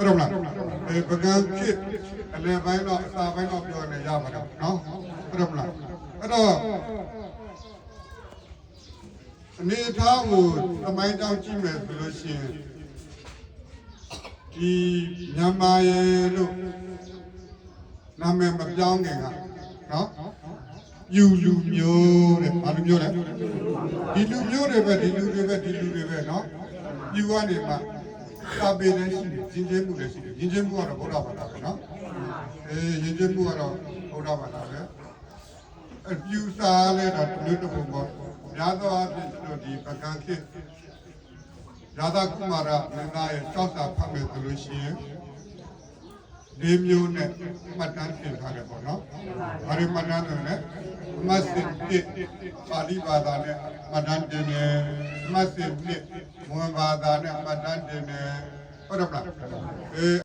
ဟုတ်လားပကံခေတ်အလယ်ပိုင်းတော့အစာပိုင်းတော့ပြောနေရမှာတော့နော်ဟုတ်လားအဲ့တော့အနေထားကိုသမိုင်းတောင်းကြည့်မယ်ဆိုလို့ရှိရင်ဒီမြန်မာရဲ့လို့နာမည်မပြောင်းခင်ကနော်ယူလူမျိုးတဲ့ဘာလူမျိုးလဲဒီလူမျိုးတွေပဲဒီလူတွေပဲနော်ယူကနေမှစာပေလည်းရှိတယ်ယဉ်ကျေးမှုလည်းရှိတယ်ယဉ်ကျေးမှုကတော့ဗုဒ္ဓဘာသာပဲနော်ယဉ်ကျေးမှုကတော့ဗုဒ္ဓဘာသာပဲအပြူစာလည်းတော့လူတစ်ခုပေါ့များသောအားဖြင့်ကျွန်တော်ဒီပကံခေတ်ရာသကုမာရမင်းသားရဲ့တောက်စာဖတ်မယ်ဆိုလို့ရှိရင်ဒီမျိုးနဲ့မှတ်တမ်းတင်ထားတယ်ပေါ့နော်။ဘာလို့မှတ်တမ်းတယ်လဲ။မတ်စစ်တစ်ပါဠိဘာသာနဲ့မှတ်တမ်းတင်တယ်။မတ်စစ်တစ်မွန်ဘာသာနဲ့မှတ်တမ်းတင်တယ်။ဟုတ်တယ်မလား။